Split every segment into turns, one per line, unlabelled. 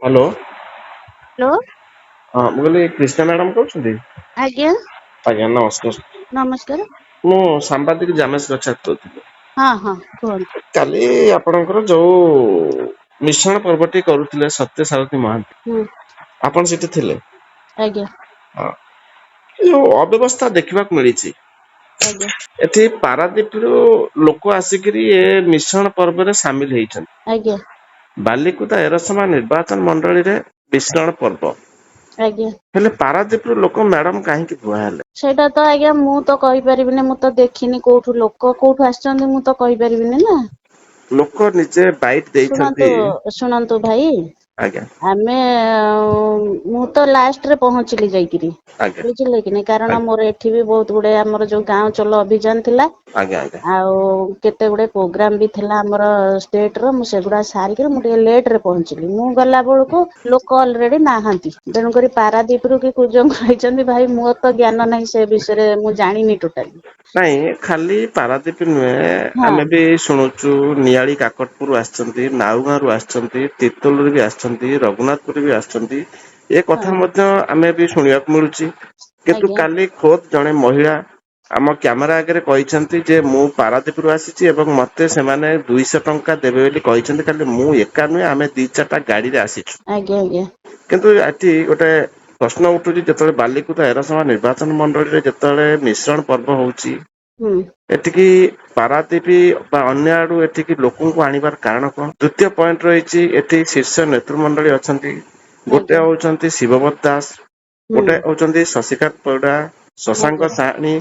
Hello
hello.
हाँ मुझे Krishna madam कहते
आज्ञा
आज्ञा नमस्कार
नमस्कार।
मु सांबादिक जामेश छात्र थी
हाँ हाँ कहନ୍ତୁ।
काली आपणकर जो मिश्रण पर्वटी करुले सत्य सारथी महांती आपण सेठी थिले
आज्ञा
हाँ जो अव्यवस्था देखा मिली
आज्ञा
एठी पारादीप लोक आसिक मिश्रण पर्व रे सामिल होती
आज्ञा
बालिकुदा एरसमा निर्वाचन मंडली रे मिश्रण पर्व
आज्ञा
हेले पारादीप लोक मैडम कहीं भुआ हेले
ସେଇଟା ତ ଆଜ୍ଞା ମୁଁ ତ କହିପାରିବିନି, ମୁଁ ତ ଦେଖିନି କୋଉଠୁ ଲୋକ କୋଉଠୁ ଆସିଛନ୍ତି ମୁଁ ତ କହିପାରିବିନି ନା।
लोक निजे बाइट
ଶୁଣନ୍ତୁ
ଦେଇଛନ୍ତି
ଶୁଣନ୍ତୁ ଭାଇ,
आज्ञा
ଆମେ ମୁଁ ତ ଲାଷ୍ଟରେ ପହଞ୍ଚିଲି ଯାଇକିରି,
आज्ञा
ବୁଝିଲେ କି ନାଇଁ, କାରଣ
आज्ञा
ମୋର ଏଠି ବି ବହୁତ ଗୁଡେ ଆମର ଯୋଉ ଗାଁ ଚଲୋ ଅଭିଯାନ ଥିଲା
आज्ञा आज्ञा
ଆଉ କେତେ ଗୁଡେ ପ୍ରୋଗ୍ରାମ ବି ଥିଲା ଆମର ଷ୍ଟେଟ ର। ମୁଁ ସେଗୁଡା ସାରିକିରି ମୁଁ ଟିକେ ଲେଟ ରେ ପହଞ୍ଚିଲି। ମୁଁ ଗଲା ବେଳକୁ ଲୋକ ଅଲରେଡି ନାହାନ୍ତି, ତେଣୁକରି ପାରାଦୀପରୁ କି କୁଜଙ୍ଗ ହେଇଛନ୍ତି ଭାଇ ମୋର ତ ଜ୍ଞାନ ନାହିଁ ସେ ବିଷୟରେ, ମୁଁ ଜାଣିନି ଟୋଟାଲି।
ନାଇଁ ଖାଲି ପାରାଦୀପ ନୁହେଁ,
ହଁ
ଆମେ ବି ଶୁଣୁଛୁ ନିଆଳି କାକଟପୁର ଆସିଛନ୍ତି, ନାଉଗାଁ ରୁ ଆସିଛନ୍ତି, ତିର୍ତୋଲରୁ ବି ଆସିଛନ୍ତି, ରଘୁନାଥପୁର ବି ଆସିଛନ୍ତି। ଏ
ହଁ
କଥା ମଧ୍ୟ ଆମେ ବି ଶୁଣିବାକୁ ମିଳୁଛି। କିନ୍ତୁ
ଆଜ୍ଞା
କାଲି ଖୋଦ୍ ଜଣେ ମହିଳା ଆମ କ୍ୟାମେରା ଆଗରେ କହିଛନ୍ତି ଯେ ମୁଁ ପାରାଦୀପରୁ ଆସିଛି ଏବଂ ମତେ ସେମାନେ 200 ଟଙ୍କା ଦେବେ ବୋଲି କହିଛନ୍ତି। ଖାଲି ମୁଁ ଏକା ନୁହେଁ, ଆମେ 2-4ଟା ଗାଡିରେ ଆସିଛୁ।
ଆଜ୍ଞା ଆଜ୍ଞା
କିନ୍ତୁ ଏଠି ଗୋଟେ ପ୍ରଶ୍ନ ଉଠୁଛି, ଯେତେବେଳେ ବାଲିକୁଦା ଏରସମା ନିର୍ବାଚନ ମଣ୍ଡଳୀରେ ଯେତେବେଳେ ମିଶ୍ରଣ ପର୍ବ ହଉଛି,
ହୁଁ
ଏଠିକି ପାରାଦୀପୀ ବା ଅନ୍ୟ ଆଡୁ ଏଠିକି ଲୋକଙ୍କୁ ଆଣିବାର କାରଣ କଣ? ଦ୍ଵିତୀୟ ପଏଣ୍ଟ ରହିଛି, ଏଠି ଶୀର୍ଷ ନେତୃମଣ୍ଡଳୀ ଅଛନ୍ତି। ଗୋଟେ
ଆଜ୍ଞା
ହଉଛନ୍ତି ଶିବବ୍ରତ ଦାସ,
ହୁଁ
ଗୋଟେ ହଉଛନ୍ତି ଶଶିକାନ୍ତ ପରିଡ଼ା,
ଆଜ୍ଞା
ଶଶାଙ୍କ ସାହାଣୀ।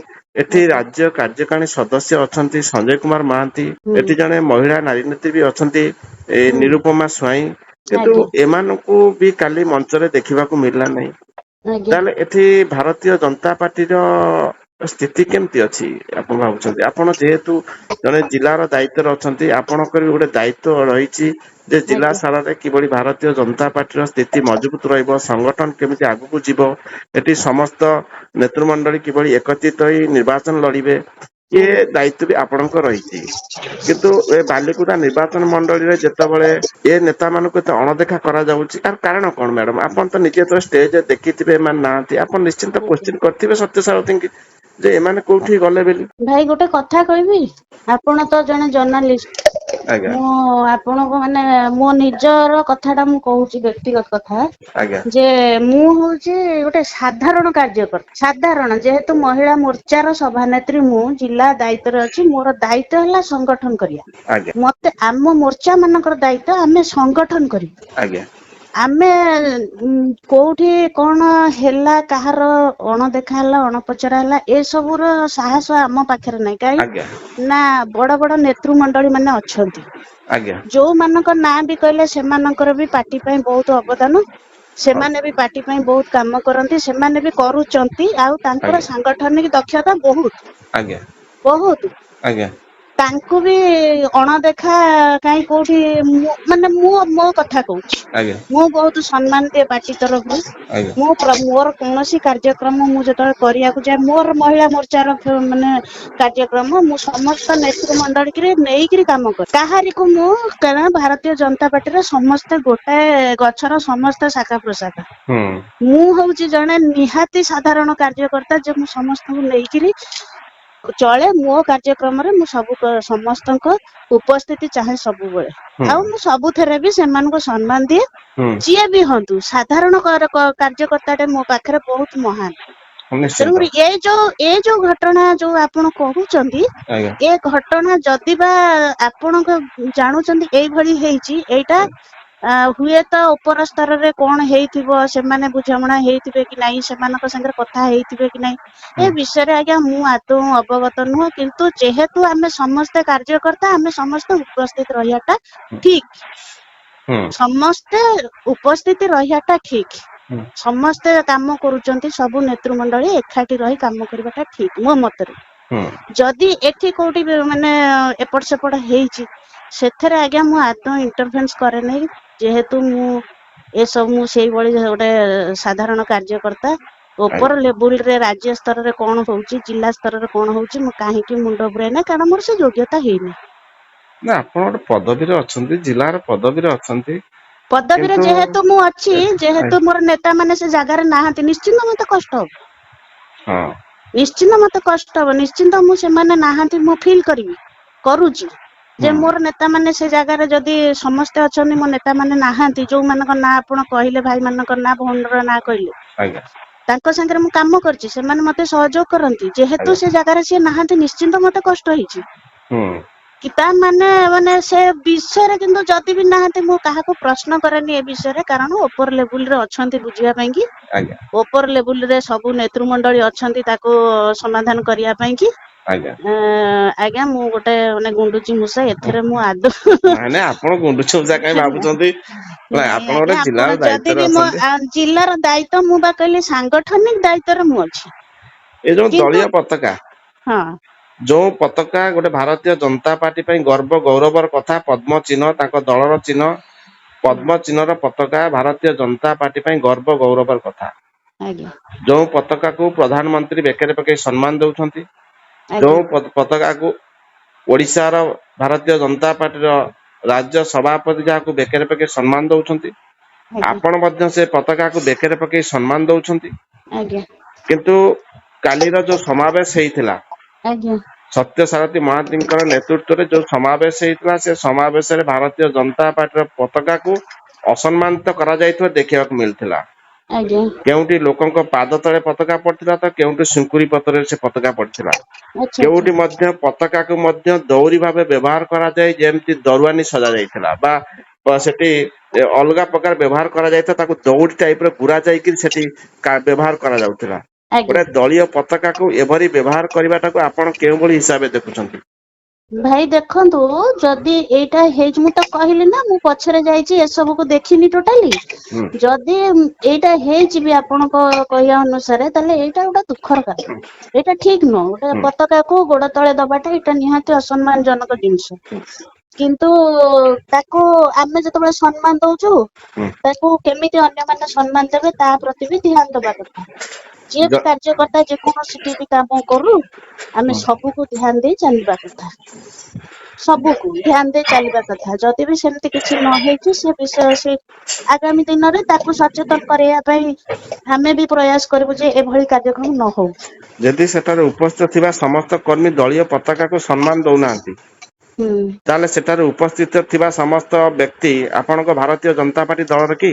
ଏଠି
ଆଜ୍ଞା
ରାଜ୍ୟ କାର୍ଯ୍ୟକାରିଣୀ ସଦସ୍ୟ ଅଛନ୍ତି ସଞ୍ଜୟ କୁମାର ମହାନ୍ତି।
ହୁଁ
ଏଠି ଜଣେ ମହିଳା ନାରୀ ନେତ୍ରୀ ବି ଅଛନ୍ତି,
ହୁଁ
ନିରୁପମା ସ୍ୱାଇଁ। କିନ୍ତୁ
ଆଜ୍ଞା
ଏମାନଙ୍କୁ ବି କାଲି ମଞ୍ଚରେ ଦେଖିବାକୁ ମିଳିଲା ନାହିଁ।
ଆଜ୍ଞା
ତାହେଲେ ଏଠି ଭାରତୀୟ ଜନତା ପାର୍ଟିର ସ୍ଥିତି କେମିତି ଅଛି ଆପଣ ଭାବୁଛନ୍ତି? ଆପଣ ଯେହେତୁ ଜଣେ ଜିଲ୍ଲାର ଦାୟିତ୍ୱରେ ଅଛନ୍ତି, ଆପଣଙ୍କର ବି ଗୋଟେ ଦାୟିତ୍ୱ ରହିଛି ଯେ ଜିଲ୍ଲା
ଆଜ୍ଞା
ସ୍ତରରେ କିଭଳି ଭାରତୀୟ ଜନତା ପାର୍ଟିର ସ୍ଥିତି ମଜବୁତ ରହିବ, ସଂଗଠନ କେମିତି ଆଗକୁ ଯିବ, ଏଠି ସମସ୍ତ ନେତୃମଣ୍ଡଳୀ କିଭଳି ଏକତ୍ରିତ ହୋଇ ନିର୍ବାଚନ ଲଢିବେ, ଏ
ଆଜ୍ଞା
ଦାୟିତ୍ୱ ବି ଆପଣଙ୍କ ରହିଛି। କିନ୍ତୁ ଏ ବାଲିକୁଦା ନିର୍ବାଚନ ମଣ୍ଡଳୀରେ ଯେତେବେଳେ ଏ ନେତା ମାନଙ୍କୁ ଏତେ ଅଣଦେଖା କରାଯାଉଛି, ତାର କାରଣ କଣ ମ୍ୟାଡମ? ଆପଣ ତ ନିଜେ ଯେତେବେଳେ ଷ୍ଟେଜରେ ଦେଖିଥିବେ ଏମାନେ ନାହାନ୍ତି, ଆପଣ ନିଶ୍ଚିନ୍ତ
ଆଜ୍ଞା
କୋଶ୍ଚିନ୍ କରିଥିବେ ସତ୍ୟ ସାରଥୀଙ୍କୁ ଯେ ଏମାନେ କୋଉଠି ଗଲେ ବୋଲି।
ଭାଇ ଗୋଟେ କଥା କହିବି, ଆପଣ ତ ଜଣେ ଜର୍ଣ୍ଣାଲିଷ୍ଟ,
ଆଜ୍ଞା
ମୁଁ ଆପଣଙ୍କୁ ମାନେ ମୋ ନିଜର କଥା ଟା ମୁଁ କହୁଛି, ବ୍ୟକ୍ତିଗତ କଥା
ଆଜ୍ଞା
ଯେ ମୁଁ ହଉଛି ଗୋଟେ ସାଧାରଣ କାର୍ଯ୍ୟକର୍ତ୍ତା। ସାଧାରଣ, ଯେହେତୁ ମହିଳା ମୋର୍ଚ୍ଚାର ସଭାନେତ୍ରୀ, ମୁଁ ଜିଲ୍ଲା ଦାୟିତ୍ୱରେ ଅଛି। ମୋର ଦାୟିତ୍ୱ ହେଲା ସଂଗଠନ କରିବା।
ଆଜ୍ଞା
ମତେ ଆମ ମୋର୍ଚ୍ଚା ମାନଙ୍କର ଦାୟିତ୍ୱ, ଆମେ ସଂଗଠନ କରିବୁ।
ଆଜ୍ଞା
ଆମେ କୋଉଠି କଣ ହେଲା, କାହାର ଅଣଦେଖା ହେଲା, ଅଣପଚରା ହେଲା, ଏସବୁ ର ସାହସ ଆମ ପାଖରେ ନାହିଁ।
ଆଜ୍ଞା
କାହିଁ ନା ବଡ ବଡ ନେତୃମଣ୍ଡଳୀ ମାନେ ଅଛନ୍ତି,
ଆଜ୍ଞା
ଯୋଉମାନଙ୍କ ନାଁ ବି କହିଲେ ସେମାନଙ୍କର ବି ପାର୍ଟି ପାଇଁ ବହୁତ ଅବଦାନ। ସେମାନେ ବି ପାର୍ଟି ପାଇଁ ବହୁତ କାମ କରନ୍ତି, ସେମାନେ ବି କରୁଛନ୍ତି, ଆଉ ତାଙ୍କର
ଆଜ୍ଞା
ସାଙ୍ଗଠନିକ ଦକ୍ଷତା ବହୁତ
ଆଜ୍ଞା
ବହୁତ।
ଆଜ୍ଞା
ତାଙ୍କୁ ବି ଅଣଦେଖା କାହିଁ କୋଉଠି, ମାନେ ମୁଁ ମୋ କଥା କହୁଛି,
ଆଜ୍ଞା
ମୁଁ ବହୁତ ସମ୍ମାନ ଦିଏ ପାର୍ଟି ତରଫରୁ।
ଆଜ୍ଞା
ମୋର କୌଣସି କାର୍ଯ୍ୟକ୍ରମ ମୁଁ ଯେତେବେଳେ କରିବାକୁ ଯାଏ, ମୋର ମହିଳା ମୋର୍ଚ୍ଚାର ମାନେ କାର୍ଯ୍ୟକ୍ରମ, ମୁଁ ସମସ୍ତ ନେତୃମଣ୍ଡଳୀକି ନେଇକରି କାମ କରେ। କାହାରିକୁ ମୁଁ, କାରଣ ଭାରତୀୟ ଜନତା ପାର୍ଟିର ସମସ୍ତେ ଗୋଟାଏ ଗଛର ସମସ୍ତେ ଶାଖା ପ୍ରଶାଖା।
ହୁଁ
ମୁଁ ହଉଛି ଜଣେ ନିହାତି ସାଧାରଣ କାର୍ଯ୍ୟକର୍ତ୍ତା, ଯେ ମୁଁ ସମସ୍ତଙ୍କୁ ନେଇକିରି ଚଳେ। ମୋ କାର୍ଯ୍ୟକ୍ରମରେ ମୁଁ ସମସ୍ତଙ୍କ ଉପସ୍ଥିତି ଚାହେଁ ସବୁବେଳେ।
ହୁଁ
ଆଉ ମୁଁ ସବୁଥିରେ ବି ସେମାନଙ୍କୁ ସମ୍ମାନ ଦିଏ।
ହୁଁ
ଯିଏ ବି ହୁଅନ୍ତୁ, ସାଧାରଣ କାର୍ଯ୍ୟକର୍ତ୍ତାଟେ ମୋ ପାଖରେ ବହୁତ ମହାନ।
ନିଶ୍ଚିନ୍ତ
ତେଣୁକରି ଏ ଯୋଉ ଘଟଣା ଯୋଉ ଆପଣ କହୁଛନ୍ତି,
ଆଜ୍ଞା
ଏ ଘଟଣା ଯଦି ବା ଆପଣଙ୍କ ଜାଣୁଛନ୍ତି ଏଇଭଳି ହେଇଛି, ଏଇଟା ହୁଏତ ଉପର ସ୍ତରରେ କଣ ହେଇଥିବ, ସେମାନେ ବୁଝାମଣା ହେଇଥିବେ କି ନାଇଁ, ସେମାନଙ୍କ ସାଙ୍ଗରେ କଥା ହେଇଥିବେ କି ନାଇଁ,
ହୁଁ
ଏ ବିଷୟରେ ଆଜ୍ଞା ମୁଁ ଆଦୌ ଅବଗତ ନୁହଁ। କିନ୍ତୁ ଯେହେତୁ ଆମେ ସମସ୍ତେ କାର୍ଯ୍ୟକର୍ତ୍ତା, ଆମେ ସମସ୍ତେ ଉପସ୍ଥିତ ରହିବାଟା ଠିକ।
ହୁଁ
ସମସ୍ତେ ଉପସ୍ଥିତି ରହିବାଟା ଠିକ।
ହୁଁ
ସମସ୍ତେ କାମ କରୁଛନ୍ତି, ସବୁ ନେତୃମଣ୍ଡଳୀ ଏକାଠି ରହି କାମ କରିବାଟା ଠିକ ମୋ ମତରେ।
ହୁଁ
ଯଦି ଏଠି କୋଉଠି ମାନେ ଏପଟ ସେପଟ ହେଇଛି, ସେଥିରେ ଆଜ୍ଞା ମୁଁ ଆଦୌ ଇଣ୍ଟରଫିୟନ୍ସ କରେ ନାହିଁ। ଯେହେତୁ ମୁଁ ଏସବୁ, ମୁଁ ସେଇଭଳି ଗୋଟେ ସାଧାରଣ କାର୍ଯ୍ୟକର୍ତ୍ତା।
ଆଜ୍ଞା
ଉପର ଲେବୁଲରେ ରାଜ୍ୟ ସ୍ତରରେ କଣ ହଉଛି, ଜିଲ୍ଲା ସ୍ତରରେ କଣ ହଉଛି, ମୁଁ କାହିଁକି ମୁଣ୍ଡ ପୁରାଏ ନା, କାରଣ ମୋର ସେ ଯୋଗ୍ୟତା ହେଇନି।
ନା ଆପଣ ଗୋଟେ ପଦବୀରେ ଅଛନ୍ତି, ଜିଲ୍ଲାର ପଦବୀରେ ଅଛନ୍ତି,
ପଦବୀରେ
କିନ୍ତୁ
ଯେହେତୁ ମୁଁ ଅଛି, ଯେହେତୁ ମୋର ନେତା ମାନେ ସେ ଜାଗାରେ ନାହାନ୍ତି, ନିଶ୍ଚିନ୍ତ ମତେ କଷ୍ଟ ହବ।
ହଁ
ନିଶ୍ଚିନ୍ତ ମତେ କଷ୍ଟ ହବ, ନିଶ୍ଚିନ୍ତ ମୁଁ ସେମାନେ ନାହାନ୍ତି ମୁଁ ଫିଲ୍ କରିବି, କରୁଛି ଯେ
ହୁଁ
ମୋର ନେତା ମାନେ ସେ ଜାଗାରେ ଯଦି ସମସ୍ତେ ଅଛନ୍ତି, ମୋ ନେତା ମାନେ ନାହାନ୍ତି, ଯୋଉମାନଙ୍କ ନାଁ ଆପଣ କହିଲେ, ଭାଇ ମାନଙ୍କ ନାଁ, ଭଉଣୀର ନାଁ କହିଲେ,
ଆଜ୍ଞା
ତାଙ୍କ ସାଙ୍ଗରେ ମୁଁ କାମ କରିଛି, ସେମାନେ ମତେ ସହଯୋଗ କରନ୍ତି, ଯେହେତୁ
ଆଜ୍ଞା
ସେ ଜାଗାରେ ସିଏ ନାହାନ୍ତି, ନିଶ୍ଚିନ୍ତ ମତେ କଷ୍ଟ ହେଇଛି।
ହୁଁ
କି ତା ମାନେ ସେ ବିଷୟରେ କିନ୍ତୁ ଯଦି ବି ନାହାନ୍ତି, ମୁଁ କାହାକୁ ପ୍ରଶ୍ନ କରେନି ଏ ବିଷୟରେ, କାରଣ ଉପର ଲେବୁଲରେ ଅଛନ୍ତି ବୁଝିବା ପାଇଁ କି,
ଆଜ୍ଞା
ଉପର ଲେବୁଲରେ ସବୁ ନେତୃମଣ୍ଡଳୀ ଅଛନ୍ତି ତାକୁ ସମାଧାନ କରିବା ପାଇଁ କି।
ଆଜ୍ଞା
ଆଜ୍ଞା ମୁଁ ଗୋଟେ ମାନେ ଗୁଣ୍ଡୁଚି ମୂଷା, ଏଥିରେ ମୁଁ ଆଦୌ
ନାଇଁ ନାଇଁ ଆପଣ ଗୁଣ୍ଡୁଚି ମୂଷା କାହିଁ ଭାବୁଛନ୍ତି?
ନାଇଁ
ଆପଣ ଗୋଟେ
ଆଜ୍ଞା,
ଜିଲ୍ଲାର
ଆପଣ ଯଦି
ଦାୟିତ୍ୱରେ
ବି ମୋ
ଅଛନ୍ତି।
ଜିଲ୍ଲାର ଦାୟିତ୍ୱ, ମୁଁ ବା କହିଲି ସାଂଗଠନିକ ଦାୟିତ୍ୱରେ ମୁଁ ଅଛି,
ଏ ଯୋଉ
କିନ୍ତୁ
ଦଳୀୟ ପତାକା,
ହଁ
ଯୋଉ ପତାକା ଗୋଟେ ଭାରତୀୟ ଜନତା ପାର୍ଟି ପାଇଁ ଗର୍ବ ଗୌରବର କଥା, ପଦ୍ମ ଚିହ୍ନ ତାଙ୍କ ଦଳର ଚିହ୍ନ, ପଦ୍ମ ଚିହ୍ନର ପତାକା ଭାରତୀୟ ଜନତା ପାର୍ଟି ପାଇଁ ଗର୍ବ ଗୌରବର କଥା।
ଆଜ୍ଞା
ଯୋଉ ପତାକାକୁ ପ୍ରଧାନମନ୍ତ୍ରୀ ବେକରେ ପକେଇ ସମ୍ମାନ ଦଉଛନ୍ତି,
ଆଜ୍ଞା
ଯୋଉ ପତାକାକୁ ଓଡିଶାର ଭାରତୀୟ ଜନତା ପାର୍ଟିର ରାଜ୍ୟ ସଭାପତି ଯାହାକୁ ବେକରେ ପକେଇ ସମ୍ମାନ ଦଉଛନ୍ତି,
ଆଜ୍ଞା
ଆପଣ ମଧ୍ୟ ସେ ପତାକାକୁ ବେକରେ ପକେଇ ସମ୍ମାନ ଦଉଛନ୍ତି।
ଆଜ୍ଞା
କିନ୍ତୁ କାଲିର ଯୋଉ ସମାବେଶ ହେଇଥିଲା,
ଆଜ୍ଞା
ସତ୍ୟ ସାରଥୀ ମହାନ୍ତିଙ୍କର ନେତୃତ୍ୱରେ ଯୋଉ ସମାବେଶ ହେଇଥିଲା, ସେ ସମାବେଶରେ ଭାରତୀୟ ଜନତା ପାର୍ଟିର ପତାକାକୁ ଅସମ୍ମାନିତ କରାଯାଇଥିବା ଦେଖିବାକୁ ମିଳିଥିଲା।
ଆଜ୍ଞା
କେଉଁଠି ଲୋକଙ୍କ ପାଦ ତଳେ ପତାକା ପଡିଥିଲା, ତ କେଉଁଠି ଶୁଙ୍କୁରି ପତ୍ରରେ ସେ ପତାକା ପଡିଥିଲା।
ଆଚ୍ଛା ଆଚ୍ଛା
କେଉଁଠି ମଧ୍ୟ ପତାକାକୁ ମଧ୍ୟ ଦଉରି ଭାବେ ବ୍ୟବହାର କରାଯାଏ, ଯେମିତି ଦରୁଆନି ସଜା ଯାଇଥିଲା, ବା ସେଠି ଅଲଗା ପ୍ରକାର ବ୍ୟବହାର କରାଯାଇଥିଲା, ତାକୁ ଦଉଡି ଟାଇପର ଗୁରା ଯାଇକି ସେଠି ବ୍ୟବହାର କରାଯାଉଥିଲା।
ଆଜ୍ଞା
ଗୋଟେ ଦଳୀୟ ପତାକାକୁ ଏଭରି ବ୍ୟବହାର କରିବାଟାକୁ ଆପଣ କେଉଁଭଳି ହିସାବରେ ଦେଖୁଛନ୍ତି?
ଭାଇ ଦେଖନ୍ତୁ, ଯଦି ଏଇଟା ହେଇଛି, ମୁଁ ତ କହିଲି ନା ମୁଁ ପଛରେ ଯାଇଛି ଏସବୁକୁ ଦେଖିନି ଟୋଟାଲି,
ହୁଁ
ଯଦି ଏଇଟା ହେଇଛି ବି ଆପଣଙ୍କ କହିବା ଅନୁସାରେ, ତାହେଲେ ଏଇଟା ଗୋଟେ ଦୁଃଖର କଥା, ଏଇଟା ଠିକ ନୁହଁ। ଗୋଟେ
ହୁଁ
ପତାକାକୁ ଗୋଡ ତଳେ ଦବାଟା ଏଇଟା ନିହାତି ଅସମ୍ମାନ ଜନକ ଜିନିଷ। କିନ୍ତୁ ତାକୁ ଆମେ ଯେତେବେଳେ ସମ୍ମାନ ଦଉଛୁ,
ହୁଁ
ତାକୁ କେମିତି ଅନ୍ୟମାନେ ସମ୍ମାନ ଦେବେ ତା ପ୍ରତି ବି ଧ୍ୟାନ ଦବା କଥା। ଯିଏ ବି କାର୍ଯ୍ୟକର୍ତ୍ତା ଯେକୌଣସି ବି କାମ କରୁ, ଆମେ ସବୁକୁ ଧ୍ୟାନ ଦେଇ ଚାଲିବା କଥା। ସବୁକୁ ଧ୍ୟାନ ଦେଇ ଚାଲିବା କଥା। ଯଦି ବି ସେମିତି କିଛି ନ ହେଇଛି, ସେ ବିଷୟ ସେ ଆଗାମୀ ଦିନରେ ତାକୁ ସଚେତନ କରିବା ପାଇଁ ଆମେ ବି ପ୍ରୟାସ କରିବୁ ଯେ ଏଭଳି କାର୍ଯ୍ୟକ୍ରମ ନ ହଉ।
ଯଦି ସେଠାରେ ଉପସ୍ଥିତ ଥିବା ସମସ୍ତ କର୍ମୀ ଦଳୀୟ ପତାକାକୁ ସମ୍ମାନ ଦଉନାହାନ୍ତି,
ହୁଁ
ତାହେଲେ ସେଠାରେ ଉପସ୍ଥିତ ଥିବା ସମସ୍ତ ବ୍ୟକ୍ତି ଆପଣଙ୍କ ଭାରତୀୟ ଜନତା ପାର୍ଟି ଦଳର କି?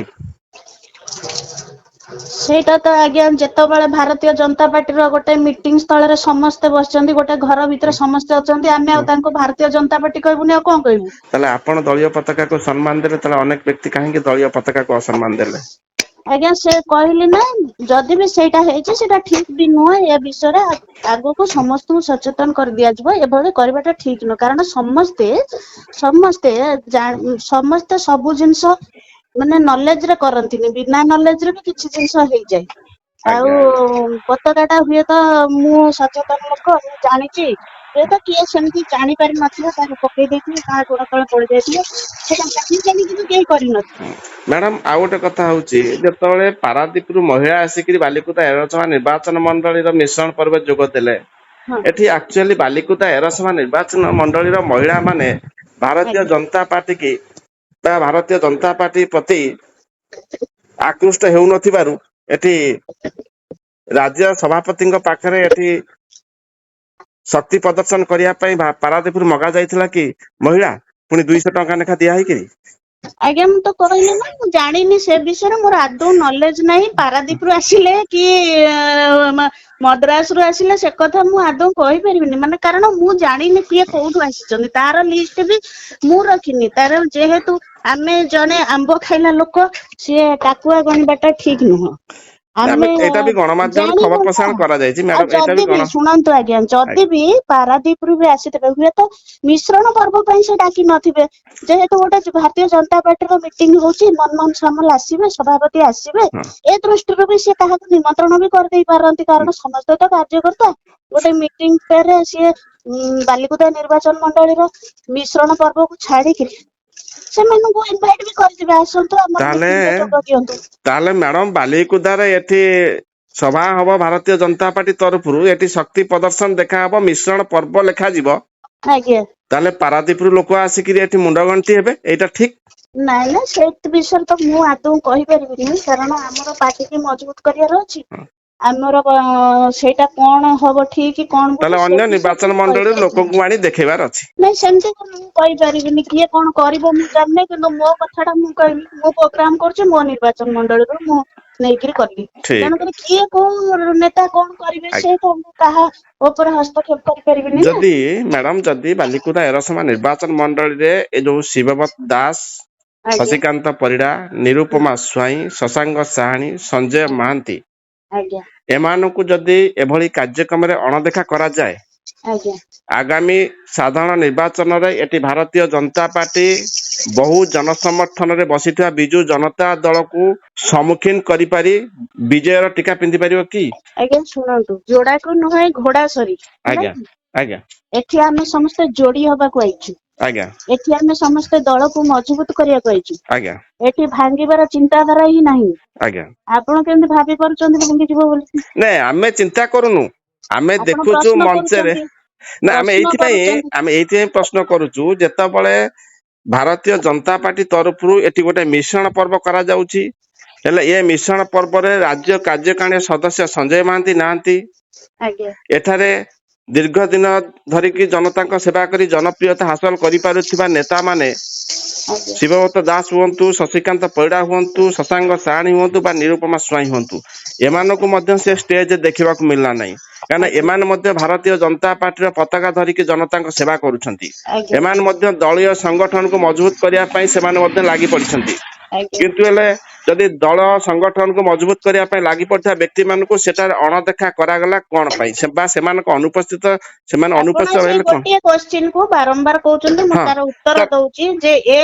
ସେଇଟା ତ ଆଜ୍ଞା, ଯେତେବେଳେ ଭାରତୀୟ ଜନତା ପାର୍ଟିର ଗୋଟେ ମିଟିଂ ସ୍ଥଳରେ ସମସ୍ତେ ବସିଛନ୍ତି, ଗୋଟେ ଘର ଭିତରେ ସମସ୍ତେ ଅଛନ୍ତି, ଆମେ ଆଉ ତାଙ୍କୁ ଭାରତୀୟ ଜନତା ପାର୍ଟି କହିବୁନି ଆଉ କଣ କହିବୁ?
ତାହେଲେ ଆପଣ ଦଳୀୟ ପତାକାକୁ ସମ୍ମାନ ଦେଲେ, ତାହେଲେ ଅନେକ ବ୍ୟକ୍ତି କାହିଁକି ଦଳୀୟ ପତାକାକୁ ଅସମ୍ମାନ ଦେଲେ?
ଆଜ୍ଞା ସେ କହିଲି ନା, ଯଦି ବି ସେଇଟା ହେଇଛି ସେଇଟା ଠିକ ବି ନୁହଁ। ଏ ବିଷୟରେ ଆଗକୁ ସମସ୍ତଙ୍କୁ ସଚେତନ କରିଦିଆଯିବ, ଏଭଳି କରିବାଟା ଠିକ ନୁହଁ। କାରଣ ସମସ୍ତେ ସବୁ ଜିନିଷ ମାନେ ନଲେଜରେ କରନ୍ତିନି, ବିନା ନଲେଜରେ ବି କିଛି ଜିନିଷ ହେଇଯାଏ। ଆଉ
ଆଜ୍ଞା ଆଜ୍ଞା
ପତାକା ଟା ହୁଏତ ମୁଁ ସଚେତନ ଲୋକ, ମୁଁ ଜାଣିଛି, ହୁଏତ କିଏ ସେମିତି ଜାଣି ପାରି ନଥିବ, ତାକୁ ପକେଇ ଦେଇଥିବେ, କାହା ଗୋଡ ତଳେ ପଡି ଯାଇଥିବ, ସେଟା ଜାଣି ଜାଣିକି ବି କେହି କରିନଥିବେ।
ମ୍ୟାଡାମ ଆଉ ଗୋଟେ କଥା ହଉଛି, ଯେତେବେଳେ ପାରାଦୀପରୁ ମହିଳା ଆସିକିରି ବାଲିକୁଦା ଏରସମା ନିର୍ବାଚନ ମଣ୍ଡଳୀର ମିଶ୍ରଣ ପର୍ବ ଯୋଗ ଦେଲେ,
ହଁ
ଏଠି ଆକ୍ଚୁଆଲି ବାଲିକୁଦା ଏରସମା ନିର୍ବାଚନ ମଣ୍ଡଳୀର ମହିଳା ମାନେ ଭାରତୀୟ
ଆଜ୍ଞା
ଜନତା ପାର୍ଟି କି ବା ଭାରତୀୟ ଜନତା ପାର୍ଟି ପ୍ରତି ଆକୃଷ୍ଟ ହେଉନଥିବାରୁ, ଏଠି ରାଜ୍ୟ ସଭାପତିଙ୍କ ପାଖରେ ଏଠି ଶକ୍ତି ପ୍ରଦର୍ଶନ କରିବା ପାଇଁ ପାରାଦୀପରୁ ମଗା ଯାଇଥିଲା କି ମହିଳା, ପୁଣି 200 ଟଙ୍କା ଲେଖା ଦିଆ ହେଇକିରି।
ଆଜ୍ଞା ମୁଁ ତ କହିଲି ନା, ମୁଁ ଜାଣିନି ସେ ବିଷୟରେ, ମୋର ଆଦୌ ନଲେଜ ନାହିଁ। ପାରାଦୀପରୁ ଆସିଲେ କି ମଦ୍ରାସ ରୁ ଆସିଲେ, ସେ କଥା ମୁଁ ଆଦୌ କହିପାରିବିନି। ମାନେ କାରଣ ମୁଁ ଜାଣିନି କିଏ କୋଉଠୁ ଆସିଛନ୍ତି, ତାର ଲିଷ୍ଟ ବି ମୁଁ ରଖିନି। ତାର ଯେହେତୁ ଆମେ ଜଣେ ଆମ୍ବ ଖାଇଲା ଲୋକ, ସିଏ ଟାକୁଆ ଗଣିବା ଟା ଠିକ ନୁହଁ। ଆମେ
ଏଇଟା ବି ଗଣମାଧ୍ୟମରେ ଖବର
ଜାଣିନୁ ନା,
ପ୍ରସାରଣ କରାଯାଇଛି
ଆଉ
ମ୍ୟାଡାମ ଏଇଟା
ଯଦି ବି ଶୁଣନ୍ତୁ ଆଜ୍ଞା, ଯଦି ବି ପାରାଦୀପରୁ ବି ଆସିଥିବେ, ହୁଏତ ମିଶ୍ରଣ ପର୍ବ ପାଇଁ ସେ ଡାକି ନଥିବେ। ଯେହେତୁ ଗୋଟେ ଭାରତୀୟ ଜନତା ପାର୍ଟିର ମିଟିଂ ହଉଛି, ମନମୋହନ ସାମଲ ଆସିବେ, ସଭାପତି ଆସିବେ,
ହଁ
ଏ ଦୃଷ୍ଟିରୁ ବି ସେ କାହାକୁ ନିମନ୍ତ୍ରଣ ବି କରିଦେଇ ପାରନ୍ତି। କାରଣ ସମସ୍ତେ ତ କାର୍ଯ୍ୟକର୍ତ୍ତା, ଗୋଟେ ମିଟିଂ ଫେରରେ ସିଏ ବାଲିକୁଦା ନିର୍ବାଚନ ମଣ୍ଡଳୀର ମିଶ୍ରଣ ପର୍ବକୁ ଛାଡିକିରି ସେମାନଙ୍କୁ ଇନଭାଇଟ ବି କରିଥିବେ, ଆସନ୍ତୁ ଆମର
ତାହେଲେ
ମିଟିଂରେ ଯୋଗ ଦିଅନ୍ତୁ।
ତାହେଲେ ମ୍ୟାଡମ ବାଲିକୁଦାରେ ଏଠି ସଭା ହବ ଭାରତୀୟ ଜନତା ପାର୍ଟି ତରଫରୁ, ଏଠି ଶକ୍ତି ପ୍ରଦର୍ଶନ ଦେଖାହବ, ମିଶ୍ରଣ ପର୍ବ ଲେଖାଯିବ।
ଆଜ୍ଞା।
ତାହେଲେ ପାରାଦୀପରୁ ଲୋକ ଆସିକିରି ଏଠି ମୁଣ୍ଡ ଗଣ୍ଠି ହେବେ, ଏଇଟା ଠିକ?
ନାଇଁ ନା ସେ ବିଷୟରେ ତ ମୁଁ ଆଦୌ କହିପାରିବିନି, କାରଣ ଆମର ପାର୍ଟିକି ମଜବୁତ କରିବାର ଅଛି। ଆମର ସେଇଟା କଣ ହବ ଠିକ କଣ
ତାହେଲେ
ଭୁଲ ସେ
ଅନ୍ୟ
ବିଷୟରେ
ନିର୍ବାଚନ
ମୁଁ
ମଣ୍ଡଳୀରୁ
କହିପାରିବିନି।
ଲୋକଙ୍କୁ ଆଣି ଦେଖେଇବାର ଅଛି।
ନାଇଁ ସେମିତି ମୁଁ କହିପାରିବିନି, କିଏ କଣ କରିବ ମୁଁ ଜାଣିନି, କିନ୍ତୁ ମୋ କଥାଟା ମୁଁ କହିଲି, ମୁଁ ପ୍ରୋଗ୍ରାମ କରୁଛି ମୋ ନିର୍ବାଚନ ମଣ୍ଡଳୀରୁ ମୁଁ ନେଇକିରି କରିବି।
ଠିକ
ତେଣୁକରି କିଏ କୋଉ ନେତା କଣ କରିବେ
ଅଛି।
ସେ ତ ମୁଁ କାହା ଉପରେ ହସ୍ତକ୍ଷେପ କରିପାରିବିନି ନା।
ଯଦି ମ୍ୟାଡାମ ଯଦି ବାଲିକୁଦା ଏରସମା ନିର୍ବାଚନ ମଣ୍ଡଳୀରେ ଏ ଯୋଉ ଶିବବ୍ରତ ଦାସ,
ଆଜ୍ଞା
ଶଶିକାନ୍ତ ପରିଡ଼ା, ନିରୁପମା ସ୍ୱାଇଁ, ଶଶାଙ୍କ ସାହାଣୀ, ସଞ୍ଜୟ ମହାନ୍ତି
ଆଜ୍ଞା
ଏମାନଙ୍କୁ ଯଦି ଏଭଳି କାର୍ଯ୍ୟକ୍ରମରେ ଅଣଦେଖା କରାଯାଏ,
ଆଜ୍ଞା
ଆଗାମୀ ସାଧାରଣ ନିର୍ବାଚନରେ ଏଠି ଭାରତୀୟ ଜନତା ପାର୍ଟି ବହୁ ଜନସମର୍ଥନରେ ବସିଥିବା ବିଜୁ ଜନତା ଦଳକୁ ସମ୍ମୁଖୀନ କରିପାରି ବିଜୟର ଟୀକା ପିନ୍ଧି ପାରିବ କି?
ଆଜ୍ଞା ଶୁଣନ୍ତୁ, ଯୋଡାକୁ ନୁହେଁ ଘୋଡା ସରି ହେଲା
ଆଜ୍ଞା
କି?
ଆଜ୍ଞା
ଏଠି ଆମେ ସମସ୍ତେ ଯୋଡି ହବାକୁ ଆଇଛୁ।
ଆଜ୍ଞା
ଏଠି ଆମେ ସମସ୍ତେ ଦଳକୁ ମଜବୁତ କରିବାକୁ ଆଇଛୁ।
ଆଜ୍ଞା
ଏଠି ଭାଙ୍ଗିବାର ଚିନ୍ତାଧାରା ହିଁ ନାହିଁ।
ଆଜ୍ଞା
ଆପଣ କେମିତି ଭାବି ପାରୁଛନ୍ତି ଭାଙ୍ଗିଯିବ ବୋଲି?
ନାଇଁ ଆମେ ଚିନ୍ତା କରୁନୁ, ଆମେ
ଆପଣ
ଦେଖୁଛୁ
ପ୍ରଶ୍ନ
ମଞ୍ଚରେ।
କରୁଛନ୍ତି
ନା
ପ୍ରଶ୍ନ କରୁଛନ୍ତି
ଆମେ ଏଇଥିପାଇଁ ପ୍ରଶ୍ନ କରୁଛୁ, ଯେତେବେଳେ ଭାରତୀୟ ଜନତା ପାର୍ଟି ତରଫରୁ ଏଠି ଗୋଟେ ମିଶ୍ରଣ ପର୍ବ କରାଯାଉଛି, ହେଲେ ଏ ମିଶ୍ରଣ ପର୍ବରେ ରାଜ୍ୟ କାର୍ଯ୍ୟକାରିଣୀ ସଦସ୍ୟ ସଞ୍ଜୟ ମହାନ୍ତି ନାହାନ୍ତି।
ଆଜ୍ଞା
ଏଠାରେ ଦୀର୍ଘ ଦିନ ଧରିକି ଜନତାଙ୍କ ସେବା କରି ଜନପ୍ରିୟତା ହାସଲ କରିପାରୁଥିବା ନେତାମାନେ
ଆଜ୍ଞା
ଶିବବ୍ରତ ଦାସ ହୁଅନ୍ତୁ, ଶଶିକାନ୍ତ ପରିଡ଼ା ହୁଅନ୍ତୁ, ଶଶାଙ୍କ ସାହାଣୀ ହୁଅନ୍ତୁ ବା ନିରୁପମା ସ୍ୱାଇଁ ହୁଅନ୍ତୁ, ଏମାନଙ୍କୁ ମଧ୍ୟ ସେ ଷ୍ଟେଜ ଦେଖିବାକୁ ମିଳିଲା ନାହିଁ। କାହିଁକିନା
ଆଜ୍ଞା
ଏମାନେ ମଧ୍ୟ ଭାରତୀୟ ଜନତା ପାର୍ଟିର ପତାକା ଧରିକି ଜନତାଙ୍କ ସେବା କରୁଛନ୍ତି।
ଆଜ୍ଞା
ଏମାନେ ମଧ୍ୟ ଦଳୀୟ ସଂଗଠନକୁ ମଜବୁତ କରିବା ପାଇଁ ସେମାନେ ମଧ୍ୟ ଲାଗି ପଡିଛନ୍ତି।
ଆଜ୍ଞା
କିନ୍ତୁ ହେଲେ ଯଦି ଦଳ ସଂଗଠନକୁ ମଜବୁତ କରିବା ପାଇଁ ଲାଗି ପଡିଥିବା ବ୍ୟକ୍ତି ମାନଙ୍କୁ ସେଠାରେ ଅଣଦେଖା କରାଗଲା କଣ ପାଇଁ? ବା ସେମାନଙ୍କ ଅନୁପସ୍ଥିତ ସେମାନେ
ଆପଣ
ଅନୁପସ୍ଥିତ
ସେଇ
ରହିଲେ କଣ?
ଗୋଟିଏ କୋଶ୍ଚିନ୍ କୁ ବାରମ୍ବାର କହୁଛନ୍ତି, ମୁଁ
ହଁ
ତାର
ତ
ଉତ୍ତର ଦଉଛି ଯେ ଏ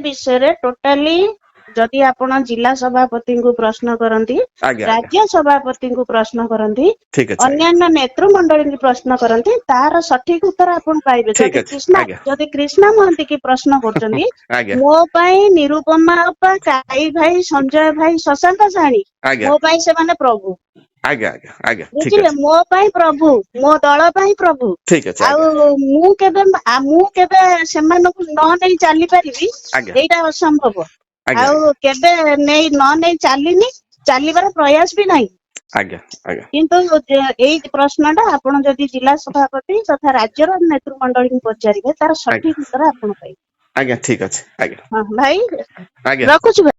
ବିଷୟରେ ଟୋଟାଲି ଯଦି ଆପଣ ଜିଲ୍ଲା ସଭାପତିଙ୍କୁ ପ୍ରଶ୍ନ କରନ୍ତି,
ଆଜ୍ଞା ଆଜ୍ଞା
ରାଜ୍ୟ ସଭାପତିଙ୍କୁ ପ୍ରଶ୍ନ କରନ୍ତି,
ଠିକ ଅଛି ଆଜ୍ଞା
ଅନ୍ୟାନ୍ୟ ନେତୃମଣ୍ଡଳୀଙ୍କୁ ପ୍ରଶ୍ନ କରନ୍ତି, ତାର ସଠିକ ଉତ୍ତର ଆପଣ ପାଇବେ।
ଠିକ ଅଛି ଆଜ୍ଞା
ଯଦି କ୍ରିଷ୍ଣା ମହାନ୍ତି କି ପ୍ରଶ୍ନ କରୁଛନ୍ତି,
ଆଜ୍ଞା
ମୋ ପାଇଁ ନିରୁପମା ଅପା, କାଇ ଭାଇ, ସଞ୍ଜୟ ଭାଇ, ଶଶାଙ୍କ ସାହାଣୀ
ଆଜ୍ଞା
ମୋ ପାଇଁ ସେମାନେ ପ୍ରଭୁ।
ଆଜ୍ଞା ଆଜ୍ଞା ଆଜ୍ଞା ଠିକ
ବୁଝିଲେ,
ଅଛି
ମୋ ପାଇଁ ପ୍ରଭୁ, ମୋ ଦଳ ପାଇଁ ପ୍ରଭୁ।
ଠିକ ଅଛି ଆଜ୍ଞା
ଆଉ ମୁଁ କେବେ ସେମାନଙ୍କୁ ନ ନେଇ ଚାଲିପାରିବି,
ଆଜ୍ଞା
ଏଇଟା ଅସମ୍ଭବ।
ଆଜ୍ଞା
ଆଉ କେବେ ନ ନେଇ ଚାଲିନି, ଚାଲିବାର ପ୍ରୟାସ ବି ନାହିଁ।
ଆଜ୍ଞା ଆଜ୍ଞା
କିନ୍ତୁ ଏଇ ପ୍ରଶ୍ନ ଟା ଆପଣ ଯଦି ଜିଲ୍ଲା ସଭାପତି ତଥା ରାଜ୍ୟର ନେତୃମଣ୍ଡଳୀଙ୍କୁ ପଚାରିବେ, ତାର
ଆଜ୍ଞା
ସଠିକ ଉତ୍ତର ଆପଣ ପାଇବେ।
ଆଜ୍ଞା ଠିକ ଅଛି ଆଜ୍ଞା
ହଁ ଭାଇ
ଆଜ୍ଞା
ରଖୁଛୁ ଭାଇ।